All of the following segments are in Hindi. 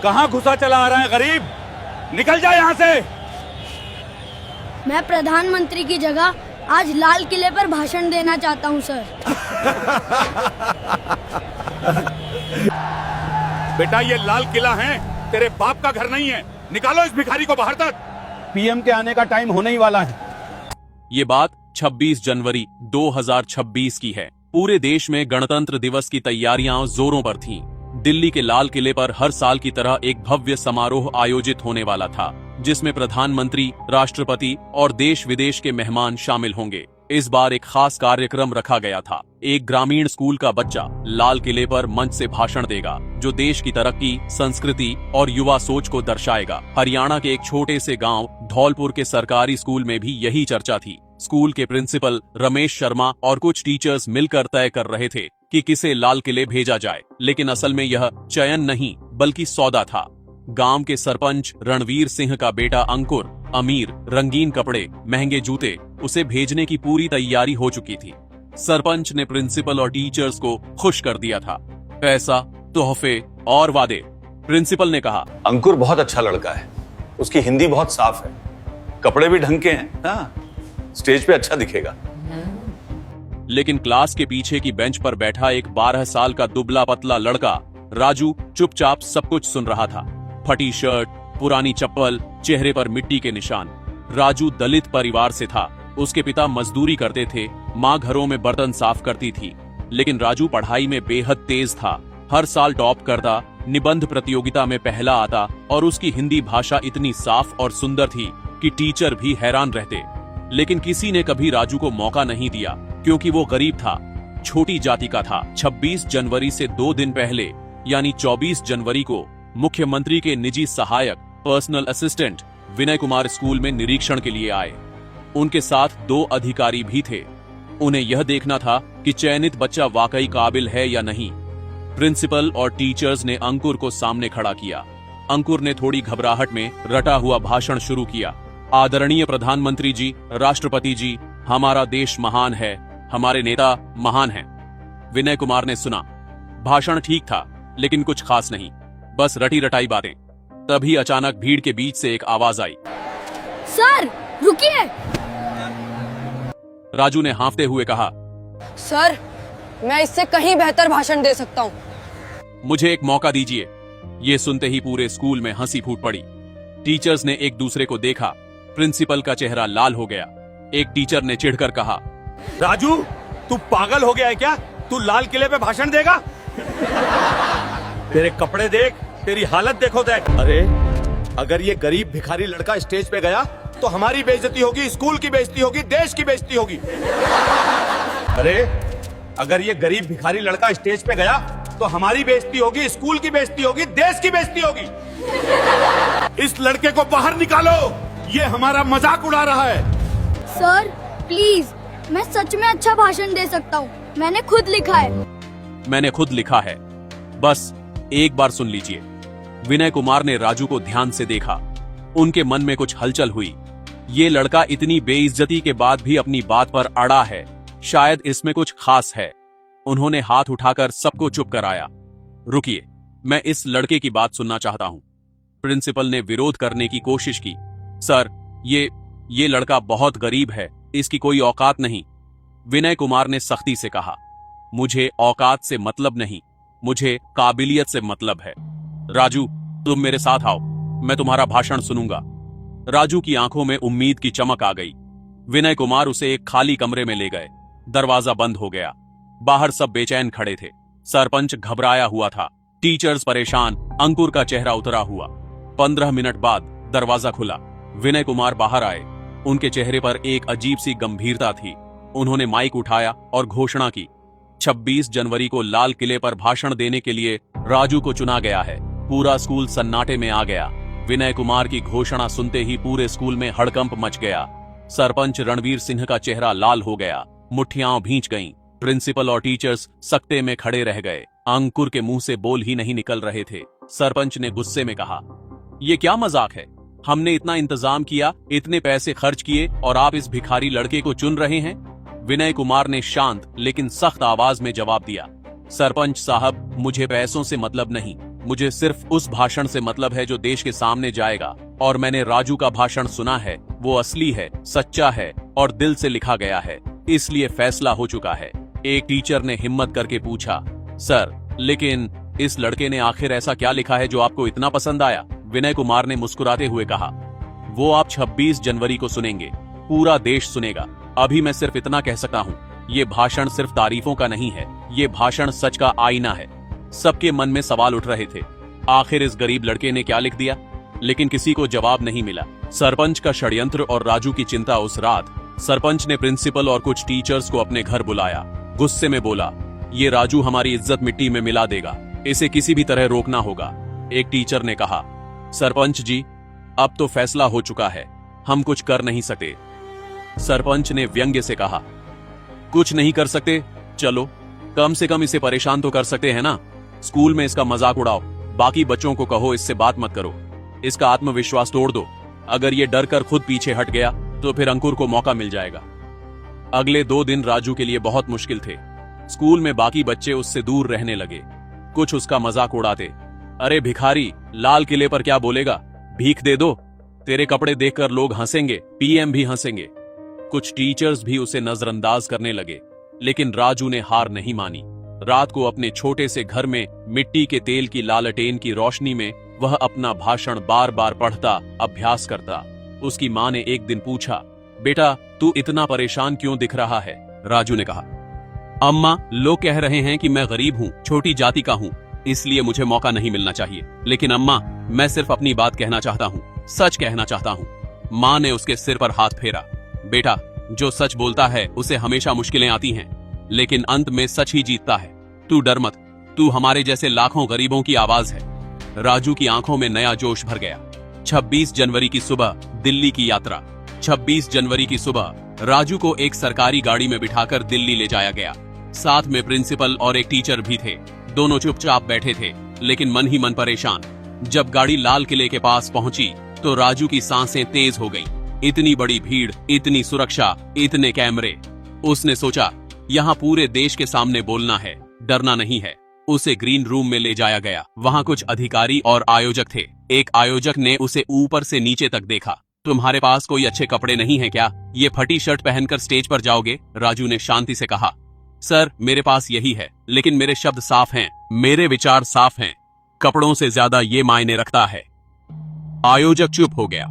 कहाँ घुसा चला आ रहा है गरीब? निकल जा यहाँ से। मैं प्रधानमंत्री की जगह आज लाल किले पर भाषण देना चाहता हूँ सर। बेटा ये लाल किला है, तेरे बाप का घर नहीं है। निकालो इस भिखारी को बाहर तक। पीएम के आने का टाइम होने ही वाला है। ये बात 26 जनवरी 2026 की है। पूरे देश में गणतंत्र दिवस की तैयारियां जोरों पर थीं। दिल्ली के लाल किले पर हर साल की तरह एक भव्य समारोह आयोजित होने वाला था, जिसमें प्रधानमंत्री, राष्ट्रपति और देश विदेश के मेहमान शामिल होंगे। इस बार एक खास कार्यक्रम रखा गया था। एक ग्रामीण स्कूल का बच्चा लाल किले पर मंच से भाषण देगा, जो देश की तरक्की, संस्कृति और युवा सोच को दर्शाएगा। हरियाणा के एक छोटे से गांव धौलपुर के सरकारी स्कूल में भी यही चर्चा थी। स्कूल के प्रिंसिपल रमेश शर्मा और कुछ टीचर्स मिलकर तय कर रहे थे कि किसे लाल किले भेजा जाए, लेकिन असल में यह चयन नहीं बल्कि सौदा था। गांव के सरपंच रणवीर सिंह का बेटा अंकुर अमीर, रंगीन कपड़े, महंगे जूते, उसे भेजने की पूरी तैयारी हो चुकी थी। सरपंच ने प्रिंसिपल और टीचर्स को खुश कर दिया था। पैसा, तोहफे और वादे। प्रिंसिपल ने कहा, अंकुर बहुत अच्छा लड़का है, उसकी हिंदी बहुत साफ है, कपड़े भी ढंग के हैं, हाँ, स्टेज पे अच्छा दिखेगा। लेकिन क्लास के पीछे की बेंच पर बैठा एक 12 साल का दुबला पतला लड़का राजू चुपचाप सब कुछ सुन रहा था। फटी शर्ट, पुरानी चप्पल, चेहरे पर मिट्टी के निशान। राजू दलित परिवार से था। उसके पिता मजदूरी करते थे, माँ घरों में बर्तन साफ करती थी। लेकिन राजू पढ़ाई में बेहद तेज था। हर साल टॉप करता, निबंध प्रतियोगिता में पहला आता और उसकी हिंदी भाषा इतनी साफ और सुंदर थी कि टीचर भी हैरान रहते। लेकिन किसी ने कभी राजू को मौका नहीं दिया, क्योंकि वो गरीब था, छोटी जाति का था। 26 जनवरी से 2 दिन पहले यानी 24 जनवरी को मुख्यमंत्री के निजी सहायक personal assistant Vinay Kumar school में निरीक्षण के लिए आए। उनके साथ 2 अधिकारी भी थे। उन्हें यह देखना था कि चयनित बच्चा वाकई काबिल है या नहीं। प्रिंसिपल और टीचर्स ने अंकुर को सामने खड़ा किया। अंकुर ने थोड़ी घबराहट में रटा हुआ भाषण शुरू किया। आदरणीय प्रधानमंत्री जी, राष्ट्रपति जी, हमारा देश महान है, हमारे नेता महान हैं। विनय कुमार ने सुना। भाषण ठीक था, लेकिन कुछ खास नहीं, बस रटी रटाई बातें। तभी अचानक भीड़ के बीच से एक आवाज आई, सर रुकिए। राजू ने हांफते हुए कहा, सर मैं इससे कहीं बेहतर भाषण दे सकता हूँ। मुझे एक मौका दीजिए। ये सुनते ही पूरे स्कूल में हंसी फूट पड़ी। टीचर्स ने एक दूसरे को देखा। प्रिंसिपल का चेहरा लाल हो गया। एक टीचर ने चिढ़कर कहा, राजू तू पागल हो गया है क्या? तू लाल किले पे भाषण देगा? तेरे कपड़े देख, तेरी हालत देखो देख। अरे अगर ये गरीब भिखारी लड़का स्टेज पे गया तो हमारी बेइज्जती होगी, स्कूल की बेइज्जती होगी, देश की बेइज्जती होगी। अरे अगर ये गरीब भिखारी लड़का स्टेज पे गया तो हमारी बेइज्जती होगी, स्कूल की बेइज्जती होगी, देश की बेइज्जती होगी। इस लड़के को बाहर निकालो, ये हमारा मजाक उड़ा रहा है। सर प्लीज, मैं सच में अच्छा भाषण दे सकता हूँ। मैंने खुद लिखा है। मैंने खुद लिखा है, बस एक बार सुन लीजिए। विनय कुमार ने राजू को ध्यान से देखा। उनके मन में कुछ हलचल हुई। ये लड़का इतनी बेइज्जती के बाद भी अपनी बात पर अड़ा है, शायद इसमें कुछ खास है। उन्होंने हाथ उठाकर सबको चुप कराया। रुकिए, मैं इस लड़के की बात सुनना चाहता हूं। प्रिंसिपल ने विरोध करने की कोशिश की। सर, ये लड़का बहुत गरीब है, इसकी कोई औकात नहीं। विनय कुमार ने सख्ती से कहा, मुझे औकात से मतलब नहीं, मुझे काबिलियत से मतलब है। राजू, तुम मेरे साथ आओ, मैं तुम्हारा भाषण सुनूंगा। राजू की आंखों में उम्मीद की चमक आ गई। विनय कुमार उसे एक खाली कमरे में ले गए। दरवाजा बंद हो गया। बाहर सब बेचैन खड़े थे। सरपंच घबराया हुआ था, टीचर्स परेशान, अंकुर का चेहरा उतरा हुआ। 15 मिनट बाद दरवाजा खुला। विनय कुमार बाहर आए। उनके चेहरे पर एक अजीब सी गंभीरता थी। उन्होंने माइक उठाया और घोषणा की, 26 जनवरी को लाल किले पर भाषण देने के लिए राजू को चुना गया है। पूरा स्कूल सन्नाटे में आ गया। विनय कुमार की घोषणा सुनते ही पूरे स्कूल में हड़कंप मच गया। सरपंच रणवीर सिंह का चेहरा लाल हो गया, मुट्ठियां भींच गईं। प्रिंसिपल और टीचर्स सकते में खड़े रह गए। अंकुर के मुंह से बोल ही नहीं निकल रहे थे। सरपंच ने गुस्से में कहा, ये क्या मजाक है? हमने इतना इंतजाम किया, इतने पैसे खर्च किए और आप इस भिखारी लड़के को चुन रहे हैं? विनय कुमार ने शांत लेकिन सख्त आवाज में जवाब दिया, सरपंच साहब, मुझे पैसों से मतलब नहीं, मुझे सिर्फ उस भाषण से मतलब है जो देश के सामने जाएगा, और मैंने राजू का भाषण सुना है, वो असली है, सच्चा है और दिल से लिखा गया है, इसलिए फैसला हो चुका है। एक टीचर ने हिम्मत करके पूछा, सर लेकिन इस लड़के ने आखिर ऐसा क्या लिखा है जो आपको इतना पसंद आया? विनय कुमार ने मुस्कुराते हुए कहा, वो आप 26 जनवरी को सुनेंगे, पूरा देश सुनेगा। अभी मैं सिर्फ इतना कह सकता हूँ, ये भाषण सिर्फ तारीफों का नहीं है, ये भाषण सच का आईना है। सबके मन में सवाल उठ रहे थे, आखिर इस गरीब लड़के ने क्या लिख दिया? लेकिन किसी को जवाब नहीं मिला। सरपंच का षड्यंत्र और राजू की चिंता उस रात। सरपंच ने प्रिंसिपल और कुछ टीचर्स को अपने घर बुलाया। गुस्से में बोला, ये राजू हमारी इज्जत मिट्टी में मिला देगा, इसे किसी भी तरह रोकना होगा। एक टीचर ने कहा, सरपंच जी, अब तो फैसला हो चुका है, हम कुछ कर नहीं सकते। सरपंच ने व्यंग्य से कहा, कुछ नहीं कर सकते? चलो कम से कम इसे परेशान तो कर सकते हैं ना। स्कूल में इसका मजाक उड़ाओ, बाकी बच्चों को कहो इससे बात मत करो, इसका आत्मविश्वास तोड़ दो। अगर ये डर कर खुद पीछे हट गया तो फिर अंकुर को मौका मिल जाएगा। अगले 2 दिन राजू के लिए बहुत मुश्किल थे। स्कूल में बाकी बच्चे उससे दूर रहने लगे, कुछ उसका मजाक उड़ाते, अरे भिखारी, लाल किले पर क्या बोलेगा, भीख दे दो, तेरे कपड़े देखकर लोग हंसेंगे, पीएम भी हंसेंगे। कुछ टीचर्स भी उसे नजरअंदाज करने लगे, लेकिन राजू ने हार नहीं मानी। रात को अपने छोटे से घर में मिट्टी के तेल की लालटेन की रोशनी में वह अपना भाषण बार बार पढ़ता, अभ्यास करता। उसकी मां ने एक दिन पूछा, बेटा तू इतना परेशान क्यों दिख रहा है? राजू ने कहा, अम्मा, लोग कह रहे हैं कि मैं गरीब हूँ, छोटी जाति का हूँ, इसलिए मुझे मौका नहीं मिलना चाहिए। लेकिन अम्मा, मैं सिर्फ अपनी बात कहना चाहता हूँ, सच कहना चाहता हूँ। माँ ने उसके सिर पर हाथ फेरा, बेटा जो सच बोलता है उसे हमेशा मुश्किलें आती हैं, लेकिन अंत में सच ही जीतता है। तू डर मत, तू हमारे जैसे लाखों गरीबों की आवाज है। राजू की आंखों में नया जोश भर गया। 26 जनवरी की सुबह दिल्ली की यात्रा। 26 जनवरी की सुबह राजू को एक सरकारी गाड़ी में बिठाकर दिल्ली ले जाया गया। साथ में प्रिंसिपल और एक टीचर भी थे। दोनों चुपचाप बैठे थे, लेकिन मन ही मन परेशान। जब गाड़ी लाल किले के पास पहुंची तो राजू की सांसें तेज हो गईं। इतनी बड़ी भीड़, इतनी सुरक्षा, इतने कैमरे। उसने सोचा, यहाँ पूरे देश के सामने बोलना है, डरना नहीं है। उसे ग्रीन रूम में ले जाया गया। वहाँ कुछ अधिकारी और आयोजक थे। एक आयोजक ने उसे ऊपर से नीचे तक देखा। तुम्हारे पास कोई अच्छे कपड़े नहीं है क्या? ये फटी शर्ट पहनकर स्टेज पर जाओगे? राजू ने शांति से कहा, सर मेरे पास यही है, लेकिन मेरे शब्द साफ हैं, मेरे विचार साफ हैं, कपड़ों से ज्यादा ये मायने रखता है। आयोजक चुप हो गया।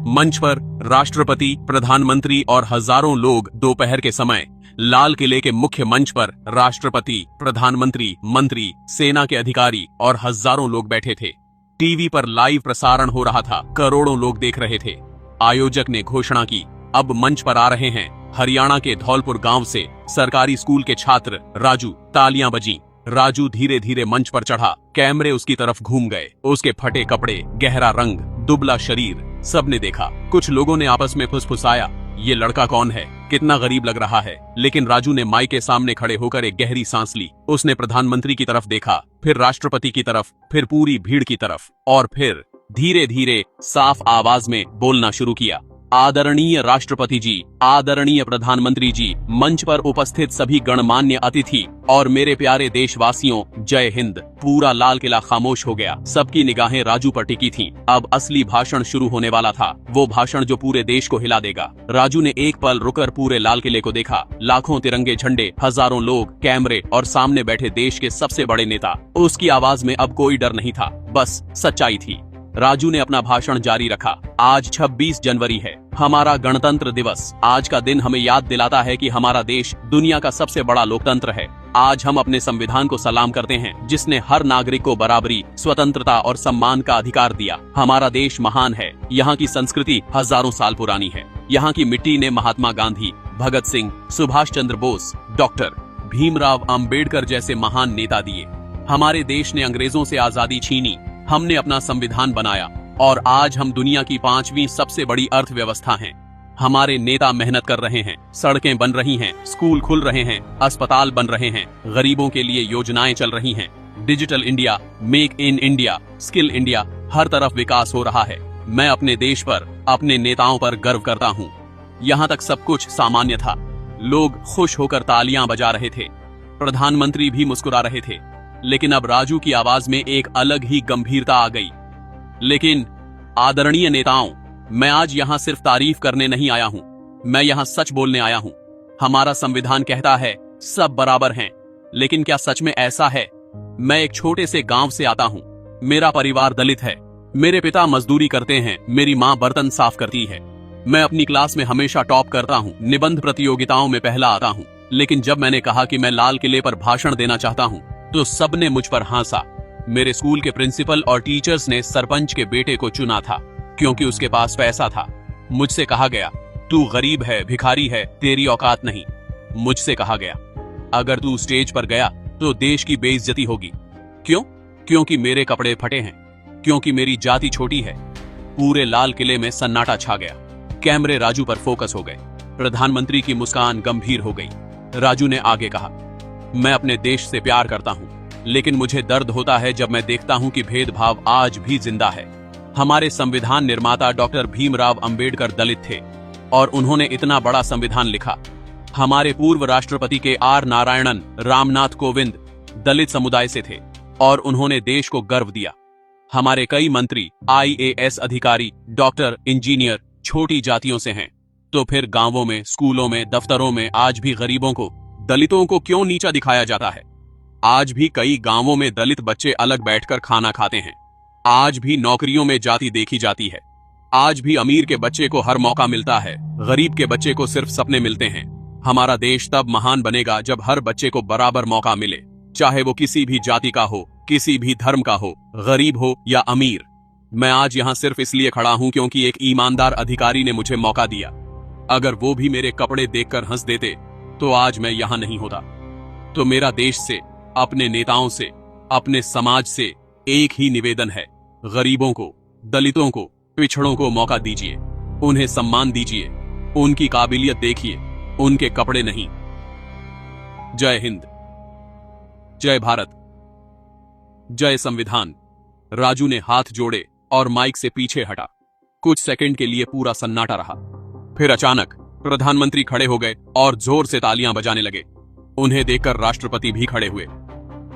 मंच पर राष्ट्रपति, प्रधानमंत्री और हजारों लोग दोपहर के समय लाल किले के मुख्य मंच पर राष्ट्रपति, प्रधानमंत्री, मंत्री, सेना के अधिकारी और हजारों लोग बैठे थे। टीवी पर लाइव प्रसारण हो रहा था, करोड़ों लोग देख रहे थे। आयोजक ने घोषणा की, अब मंच पर आ रहे हैं हरियाणा के धौलपुर गांव से सरकारी स्कूल के छात्र राजू। तालियां बजीं। राजू धीरे धीरे मंच पर चढ़ा। कैमरे उसकी तरफ घूम गए। उसके फटे कपड़े, गहरा रंग, दुबला शरीर, सबने देखा। कुछ लोगों ने आपस में फुसफुसाया, ये लड़का कौन है, कितना गरीब लग रहा है। लेकिन राजू ने माइक के सामने खड़े होकर एक गहरी सांस ली। उसने प्रधानमंत्री की तरफ देखा, फिर राष्ट्रपति की तरफ, फिर पूरी भीड़ की तरफ, और फिर धीरे धीरे साफ आवाज में बोलना शुरू किया। आदरणीय राष्ट्रपति जी, आदरणीय प्रधानमंत्री जी, मंच पर उपस्थित सभी गणमान्य अतिथि और मेरे प्यारे देशवासियों, जय हिंद। पूरा लाल किला खामोश हो गया। सबकी निगाहें राजू पर टिकी थीं। अब असली भाषण शुरू होने वाला था, वो भाषण जो पूरे देश को हिला देगा। राजू ने एक पल रुककर पूरे लाल किले को देखा। लाखों तिरंगे झंडे, हजारों लोग, कैमरे और सामने बैठे देश के सबसे बड़े नेता। उसकी आवाज में अब कोई डर नहीं था, बस सच्चाई थी। राजू ने अपना भाषण जारी रखा। आज 26 जनवरी है, हमारा गणतंत्र दिवस। आज का दिन हमें याद दिलाता है कि हमारा देश दुनिया का सबसे बड़ा लोकतंत्र है। आज हम अपने संविधान को सलाम करते हैं, जिसने हर नागरिक को बराबरी, स्वतंत्रता और सम्मान का अधिकार दिया। हमारा देश महान है। यहाँ की संस्कृति हजारों साल पुरानी है। यहाँ की मिट्टी ने महात्मा गांधी, भगत सिंह, सुभाष चंद्र बोस, डॉक्टर भीमराव अंबेडकर जैसे महान नेता दिए। हमारे देश ने अंग्रेजों से आजादी छीनी, हमने अपना संविधान बनाया, और आज हम दुनिया की 5वीं सबसे बड़ी अर्थव्यवस्था हैं। हमारे नेता मेहनत कर रहे हैं, सड़कें बन रही हैं, स्कूल खुल रहे हैं, अस्पताल बन रहे हैं, गरीबों के लिए योजनाएं चल रही हैं। Digital India, make in India, skill India, हर तरफ विकास हो रहा है। मैं अपने देश पर, अपने नेताओं पर गर्व करता हूँ। यहाँ तक सब कुछ सामान्य था। लोग खुश होकर तालियां बजा रहे थे। प्रधानमंत्री भी मुस्कुरा रहे थे। लेकिन अब राजू की आवाज में एक अलग ही गंभीरता आ गई। लेकिन आदरणीय नेताओं, मैं आज यहां सिर्फ तारीफ करने नहीं आया हूं, मैं यहां सच बोलने आया हूं। हमारा संविधान कहता है सब बराबर हैं, लेकिन क्या सच में ऐसा है? मैं एक छोटे से गांव से आता हूं। मेरा परिवार दलित है। मेरे पिता मजदूरी करते हैं, मेरी मां बर्तन साफ करती है। मैं अपनी क्लास में हमेशा टॉप करता हूं, निबंध प्रतियोगिताओं में पहला आता हूं। लेकिन जब मैंने कहा कि मैं लाल किले पर भाषण देना चाहता हूं, तो सबने मुझ पर हंसा। मेरे स्कूल के प्रिंसिपल और टीचर्स ने सरपंच के बेटे को चुना था, क्योंकि उसके पास पैसा था। मुझसे कहा गया, तू गरीब है, भिखारी है, तेरी औकात नहीं। मुझसे कहा गया, अगर तू स्टेज पर गया तो देश की बेइज्जती होगी। क्यों? क्योंकि मेरे कपड़े फटे हैं, क्योंकि मेरी जाति छोटी है। पूरे लाल किले में सन्नाटा छा गया। कैमरे राजू पर फोकस हो गए। प्रधानमंत्री की मुस्कान गंभीर हो गई। राजू ने आगे कहा, मैं अपने देश से प्यार करता हूं, लेकिन मुझे दर्द होता है जब मैं देखता हूं कि भेदभाव आज भी जिंदा है। हमारे संविधान निर्माता डॉक्टर भीमराव अंबेडकर दलित थे और उन्होंने इतना बड़ा संविधान लिखा। हमारे पूर्व राष्ट्रपति के आर नारायणन रामनाथ कोविंद दलित समुदाय से थे और उन्होंने देश को गर्व दिया। हमारे कई मंत्री, IAS अधिकारी, डॉक्टर, इंजीनियर छोटी जातियों से हैं। तो फिर गांवों में, स्कूलों में, दफ्तरों में आज भी गरीबों को, दलितों को क्यों नीचा दिखाया जाता है? आज भी कई गांवों में दलित बच्चे अलग बैठकर खाना खाते हैं। आज भी नौकरियों में जाति देखी जाती है। आज भी अमीर के बच्चे को हर मौका मिलता है, गरीब के बच्चे को सिर्फ सपने मिलते हैं। हमारा देश तब महान बनेगा जब हर बच्चे को बराबर मौका मिले, चाहे वो किसी भी जाति का हो, किसी भी धर्म का हो, गरीब हो या अमीर। मैं आज यहाँ सिर्फ इसलिए खड़ा हूं क्योंकि एक ईमानदार अधिकारी ने मुझे मौका दिया। अगर वो भी मेरे कपड़े देखकर हंस देते तो आज मैं यहाँ नहीं होता। तो मेरा देश से, अपने नेताओं से, अपने समाज से एक ही निवेदन है, गरीबों को, दलितों को, पिछड़ों को मौका दीजिए, उन्हें सम्मान दीजिए, उनकी काबिलियत देखिए, उनके कपड़े नहीं। जय हिंद, जय भारत, जय संविधान। राजू ने हाथ जोड़े और माइक से पीछे हटा। कुछ सेकंड के लिए पूरा सन्नाटा रहा। फिर अचानक प्रधानमंत्री खड़े हो गए और जोर से तालियां बजाने लगे। उन्हें देखकर राष्ट्रपति भी खड़े हुए।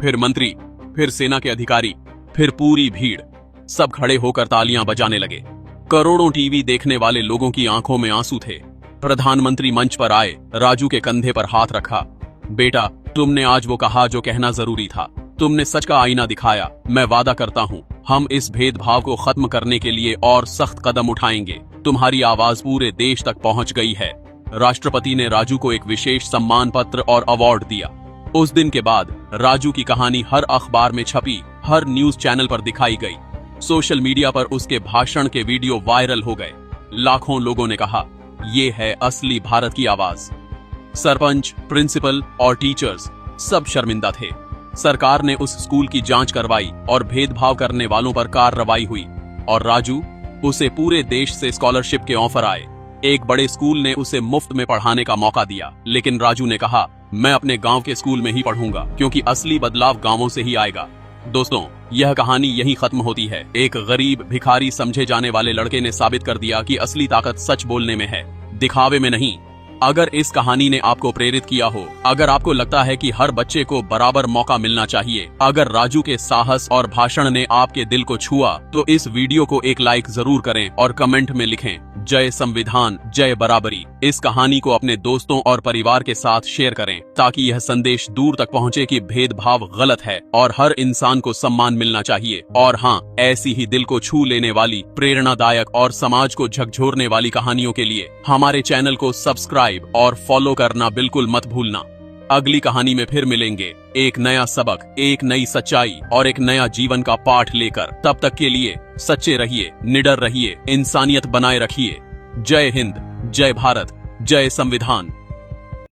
फिर मंत्री, फिर सेना के अधिकारी, फिर पूरी भीड़, सब खड़े होकर तालियां बजाने लगे। करोड़ों टीवी देखने वाले लोगों की आंखों में आंसू थे। प्रधानमंत्री मंच पर आए, राजू के कंधे पर हाथ रखा। बेटा, तुमने आज वो कहा जो कहना जरूरी था। तुमने सच का आईना दिखाया। मैं वादा करता हूँ, हम इस भेदभाव को खत्म करने के लिए और सख्त कदम उठाएंगे। तुम्हारी आवाज पूरे देश तक पहुँच गई है। राष्ट्रपति ने राजू को एक विशेष सम्मान पत्र और अवार्ड दिया। उस दिन के बाद राजू की कहानी हर अखबार में छपी, हर न्यूज चैनल पर दिखाई गई। सोशल मीडिया पर उसके भाषण के वीडियो वायरल हो गए। लाखों लोगों ने कहा, ये है असली भारत की आवाज। सरपंच, प्रिंसिपल और टीचर्स सब शर्मिंदा थे। सरकार ने उस स्कूल की जांच करवाई और भेदभाव करने वालों पर कार्रवाई हुई। और राजू, उसे पूरे देश से स्कॉलरशिप के ऑफर आए। एक बड़े स्कूल ने उसे मुफ्त में पढ़ाने का मौका दिया। लेकिन राजू ने कहा, मैं अपने गांव के स्कूल में ही पढ़ूंगा, क्योंकि असली बदलाव गांवों से ही आएगा। दोस्तों, यह कहानी यहीं खत्म होती है। एक गरीब, भिखारी समझे जाने वाले लड़के ने साबित कर दिया कि असली ताकत सच बोलने में है, दिखावे में नहीं। अगर इस कहानी ने आपको प्रेरित किया हो, अगर आपको लगता है कि हर बच्चे को बराबर मौका मिलना चाहिए, अगर राजू के साहस और भाषण ने आपके दिल को छुआ, तो इस वीडियो को एक लाइक जरूर करें और कमेंट में लिखें, जय संविधान, जय बराबरी। इस कहानी को अपने दोस्तों और परिवार के साथ शेयर करें, ताकि यह संदेश दूर तक पहुंचे कि भेदभाव गलत है और हर इंसान को सम्मान मिलना चाहिए। और हाँ, ऐसी ही दिल को छू लेने वाली, प्रेरणादायक और समाज को झकझोरने वाली कहानियों के लिए हमारे चैनल को सब्सक्राइब और फॉलो करना बिल्कुल मत भूलना। अगली कहानी में फिर मिलेंगे, एक नया सबक, एक नई सच्चाई और एक नया जीवन का पाठ लेकर। तब तक के लिए सच्चे रहिए, निडर रहिए, इंसानियत बनाए रखिए। जय हिंद, जय भारत, जय संविधान।